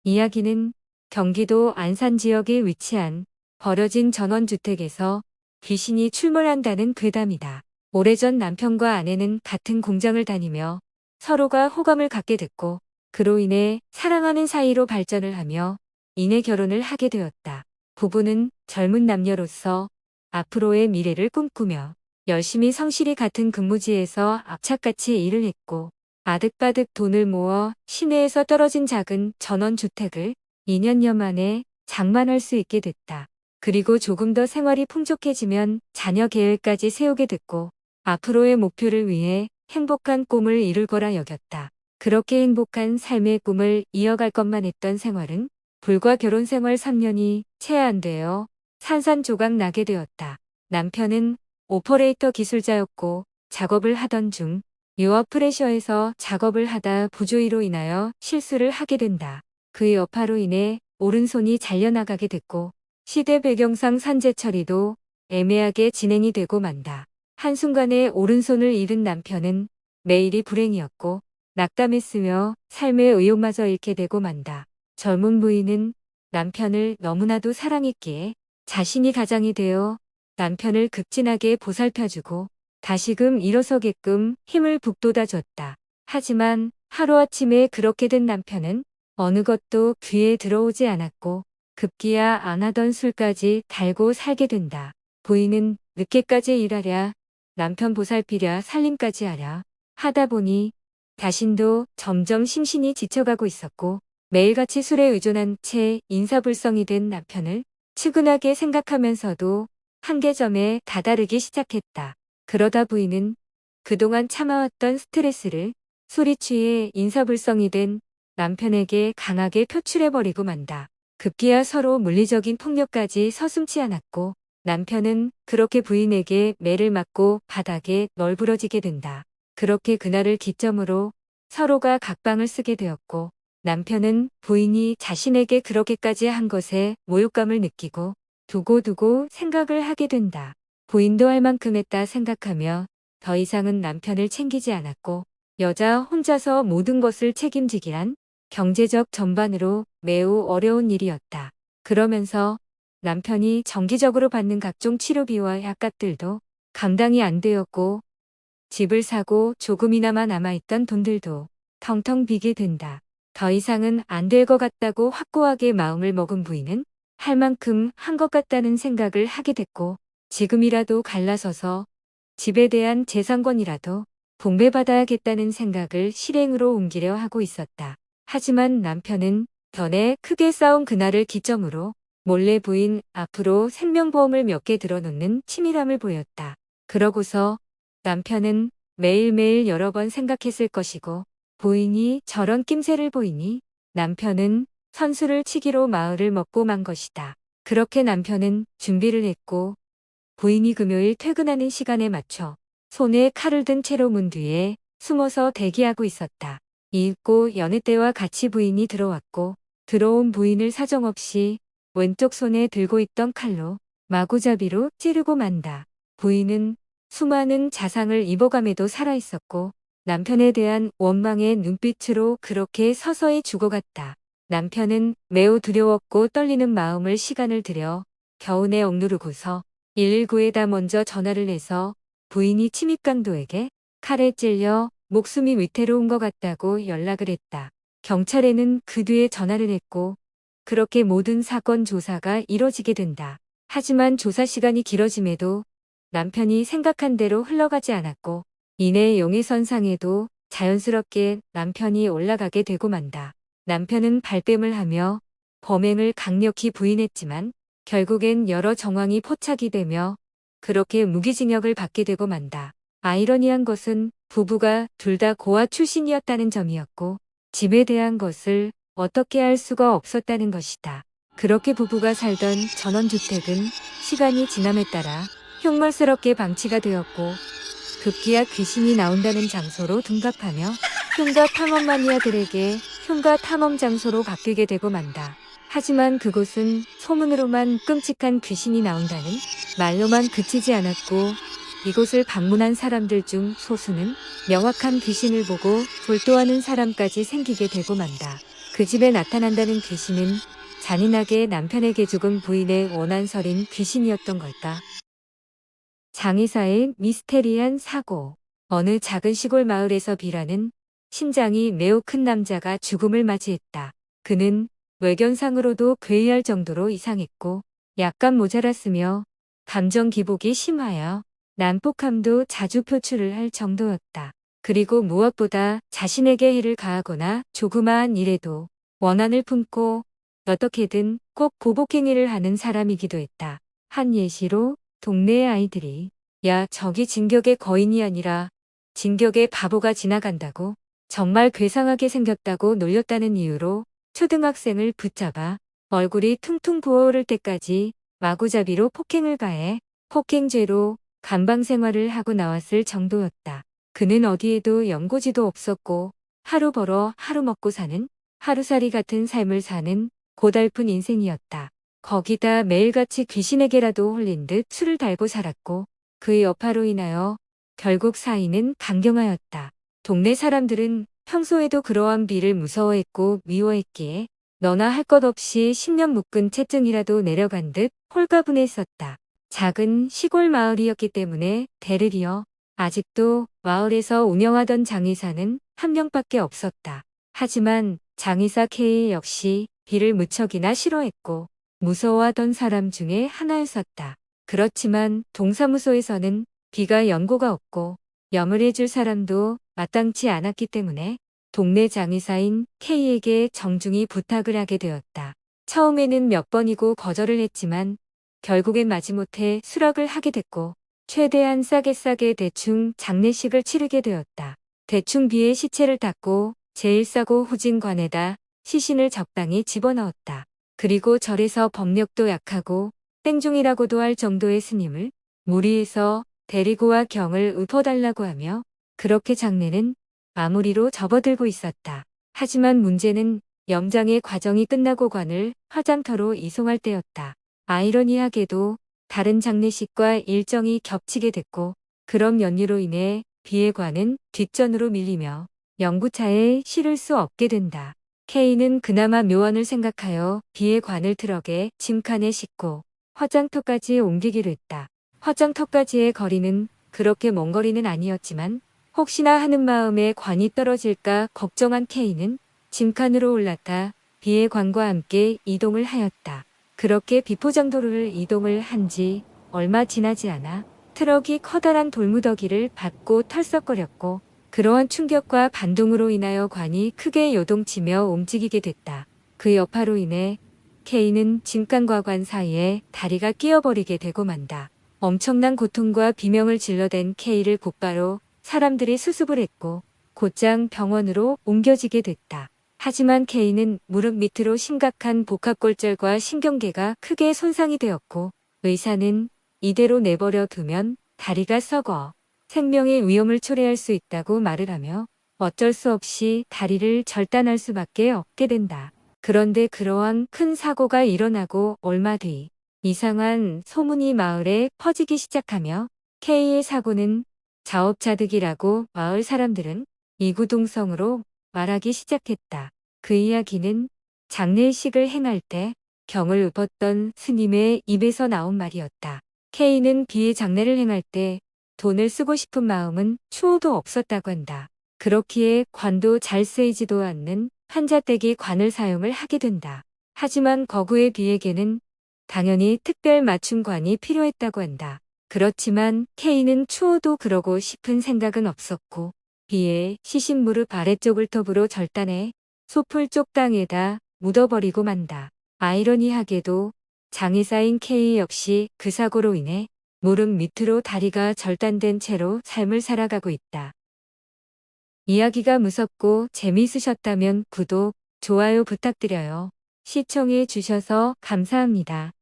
이야기는 경기도 안산 지역에 위치한 버려진 전원주택에서 귀신이 출몰한다는 괴담이다. 오래전 남편과 아내는 같은 공장을 다니며 서로가 호감을 갖게 됐고 그로 인해 사랑하는 사이로 발전을 하며 이내 결혼을 하게 되었다. 부부는 젊은 남녀로서 앞으로의 미래를 꿈꾸며 열심히 성실히 같은 근무지에서 악착같이 일을 했고 아득바득 돈을 모아 시내에서 떨어진 작은 전원주택을 2년여 만에 장만할 수 있게 됐다. 그리고 조금 더 생활이 풍족해지면 자녀 계획까지 세우게 됐고 앞으로의 목표를 위해 행복한 꿈을 이룰 거라 여겼다. 그렇게 행복한 삶의 꿈을 이어갈 것만 했던 생활은 불과 결혼 생활 3년이 채 안 되어 산산조각 나게 되었다. 남편은 오퍼레이터 기술자였고 작업을 하던 중 유업 프레셔에서 작업을 하다 부조리로 인하여 실수를 하게 된다. 그 여파로 인해 오른손이 잘려나가게 됐고 시대 배경상 산재 처리도 애매하게 진행이 되고 만다. 한순간에 오른손을 잃은 남편은 매일이 불행이었고 낙담했으며 삶의 의욕마저 잃게 되고 만다. 젊은 부인은 남편을 너무나도 사랑했기에 자신이 가장이 되어 남편을 극진하게 보살펴주고 다시금 일어서게끔 힘을 북돋아줬다. 하지만 하루아침에 그렇게 된 남편은 어느 것도 귀에 들어오지 않았고 급기야 안 하던 술까지 달고 살게 된다. 부인은 늦게까지 일하랴 남편 보살피랴 살림까지 하랴 하다 보니 자신도 점점 심신이 지쳐가고 있었고 매일같이 술에 의존한 채 인사불성이 된 남편을 측은하게 생각하면서도 한계점에 다다르기 시작했다. 그러다 부인은 그동안 참아왔던 스트레스를 술이 취해 인사불성이 된 남편에게 강하게 표출해버리고 만다. 급기야 서로 물리적인 폭력까지 서슴지 않았고 남편은 그렇게 부인에게 매를 맞고 바닥에 널브러지게 된다. 그렇게 그날을 기점으로 서로가 각방을 쓰게 되었고 남편은 부인이 자신에게 그렇게까지 한 것에 모욕감을 느끼고 두고두고 생각을 하게 된다. 부인도 할 만큼 했다 생각하며 더 이상은 남편을 챙기지 않았고 여자 혼자서 모든 것을 책임지기란 경제적 전반으로 매우 어려운 일이었다. 그러면서 남편이 정기적으로 받는 각종 치료비와 약값들도 감당이 안 되었고 집을 사고 조금이나마 남아있던 돈들도 텅텅 비게 된다. 더 이상은 안 될 것 같다고 확고하게 마음을 먹은 부인은 할 만큼 한 것 같다는 생각을 하게 됐고 지금이라도 갈라서서 집에 대한 재산권이라도 분배받아야겠다는 생각을 실행으로 옮기려 하고 있었다. 하지만 남편은 전에 크게 싸운 그날을 기점으로 몰래 부인 앞으로 생명보험을 몇 개 들어놓는 치밀함을 보였다. 그러고서 남편은 매일매일 여러 번 생각했을 것이고 부인이 저런 낌새를 보이니 남편은 선수를 치기로 마을을 먹고 만 것이다. 그렇게 남편은 준비를 했고 부인이 금요일 퇴근하는 시간에 맞춰 손에 칼을 든 채로 문 뒤에 숨어서 대기하고 있었다. 이윽고 여느 때와 같이 부인이 들어왔고 들어온 부인을 사정없이 왼쪽 손에 들고 있던 칼로 마구잡이로 찌르고 만다. 부인은 수많은 자상을 입어감에도 살아있었고 남편에 대한 원망의 눈빛으로 그렇게 서서히 죽어갔다. 남편은 매우 두려웠고 떨리는 마음을 시간을 들여 겨우내 억누르고서 119에다 먼저 전화를 해서 부인이 침입강도에게 칼에 찔려 목숨이 위태로운 것 같다고 연락을 했다. 경찰에는 그 뒤에 전화를 했고 그렇게 모든 사건 조사가 이뤄지게 된다. 하지만 조사 시간이 길어짐에도 남편이 생각한 대로 흘러가지 않았고 이내 용의선상에도 자연스럽게 남편이 올라가게 되고 만다. 남편은 발뺌을 하며 범행을 강력히 부인했지만 결국엔 여러 정황이 포착이 되며 그렇게 무기징역을 받게 되고 만다. 아이러니한 것은 부부가 둘 다 고아 출신이었다는 점이었고 집에 대한 것을 어떻게 할 수가 없었다는 것이다. 그렇게 부부가 살던 전원주택은 시간이 지남에 따라 흉물스럽게 방치가 되었고 급기야 귀신이 나온다는 장소로 둔갑하며 흉가 탐험 마니아들에게 흉가 탐험 장소로 바뀌게 되고 만다. 하지만 그곳은 소문으로만 끔찍한 귀신이 나온다는 말로만 그치지 않았고 이곳을 방문한 사람들 중 소수는 명확한 귀신을 보고 졸도하는 사람까지 생기게 되고 만다. 그 집에 나타난다는 귀신은 잔인하게 남편에게 죽은 부인의 원한설인 귀신이었던 걸까? 장의사의 미스테리한 사고. 어느 작은 시골 마을에서 비라는 신장이 매우 큰 남자가 죽음을 맞이했다. 그는 외견상으로도 괴이할 정도로 이상했고 약간 모자랐으며 감정 기복이 심하여 난폭함도 자주 표출을 할 정도였다. 그리고 무엇보다 자신에게 해를 가하거나 조그마한 일에도 원한을 품고 어떻게든 꼭 보복행위를 하는 사람이기도 했다. 한 예시로 동네의 아이들이 야 저기 진격의 거인이 아니라 진격의 바보가 지나간다고 정말 괴상하게 생겼다고 놀렸다는 이유로 초등학생을 붙잡아 얼굴이 퉁퉁 부어오를 때까지 마구잡이로 폭행을 가해 폭행죄로 감방 생활을 하고 나왔을 정도였다. 그는 어디에도 연고지도 없었고 하루 벌어 하루 먹고 사는 하루살이 같은 삶을 사는 고달픈 인생이었다. 거기다 매일같이 귀신에게라도 홀린 듯 술을 달고 살았고 그의 여파로 인하여 결국 사이는 강경하였다. 동네 사람들은 평소에도 그러한 비를 무서워했고 미워했기에 너나 할 것 없이 10년 묶은 채증이라도 내려간 듯 홀가분했었다. 작은 시골 마을이었기 때문에 대를 이어 아직도 마을에서 운영하던 장의사는 한 명밖에 없었다. 하지만 장의사 K 역시 비를 무척이나 싫어했고 무서워하던 사람 중에 하나였었다. 그렇지만 동사무소에서는 비가 연고가 없고 염을 해줄 사람도 마땅치 않았기 때문에 동네 장의사인 K에게 정중히 부탁을 하게 되었다. 처음에는 몇 번이고 거절을 했지만 결국엔 마지못해 수락을 하게 됐고 최대한 싸게 대충 장례식을 치르게 되었다. 대충 비에 시체를 닦고 제일 싸고 후진관에다 시신을 적당히 집어넣었다. 그리고 절에서 법력도 약하고 땡중이라고도 할 정도의 스님을 무리해서 데리고 와 경을 읊어달라고 하며 그렇게 장례는 마무리로 접어들고 있었다. 하지만 문제는 염장의 과정이 끝나고 관을 화장터로 이송할 때였다. 아이러니하게도 다른 장례식과 일정이 겹치게 됐고 그런 연유로 인해 비의 관은 뒷전으로 밀리며 영구차에 실을 수 없게 된다. K는 그나마 묘안을 생각하여 비의 관을 트럭에 짐칸에 싣고 화장터까지 옮기기로 했다. 화장터까지의 거리는 그렇게 먼 거리는 아니었지만 혹시나 하는 마음에 관이 떨어질까 걱정한 K는 짐칸으로 올라타 비의 관과 함께 이동을 하였다. 그렇게 비포장도로를 이동을 한 지 얼마 지나지 않아 트럭이 커다란 돌무더기를 밟고 털썩거렸고 그러한 충격과 반동으로 인하여 관이 크게 요동치며 움직이게 됐다. 그 여파로 인해 K는 짐칸과 관 사이에 다리가 끼어버리게 되고 만다. 엄청난 고통과 비명을 질러댄 K를 곧바로 사람들이 수습을 했고 곧장 병원으로 옮겨지게 됐다. 하지만 K는 무릎 밑으로 심각한 복합골절과 신경계가 크게 손상이 되었고 의사는 이대로 내버려 두면 다리가 썩어 생명의 위험을 초래할 수 있다고 말을 하며 어쩔 수 없이 다리를 절단할 수밖에 없게 된다. 그런데 그러한 큰 사고가 일어나고 얼마 뒤 이상한 소문이 마을에 퍼지기 시작하며 K의 사고는 자업자득이라고 마을 사람들은 이구동성으로 말하기 시작했다. 그 이야기는 장례식을 행할 때 경을 읊었던 스님의 입에서 나온 말이었다. K는 비의 장례를 행할 때 돈을 쓰고 싶은 마음은 추호도 없었다고 한다. 그렇기에 관도 잘 쓰이지도 않는 환자댁이 관을 사용을 하게 된다. 하지만 거구의 비에게는 당연히 특별 맞춤관이 필요했다고 한다. 그렇지만 K는 추호도 그러고 싶은 생각은 없었고 비의 시신 무릎 아래쪽을 톱으로 절단해 소풀 쪽 땅에다 묻어버리고 만다. 아이러니하게도 장의사인 K 역시 그 사고로 인해 무릎 밑으로 다리가 절단된 채로 삶을 살아가고 있다. 이야기가 무섭고 재미있으셨다면 구독, 좋아요 부탁드려요. 시청해 주셔서 감사합니다.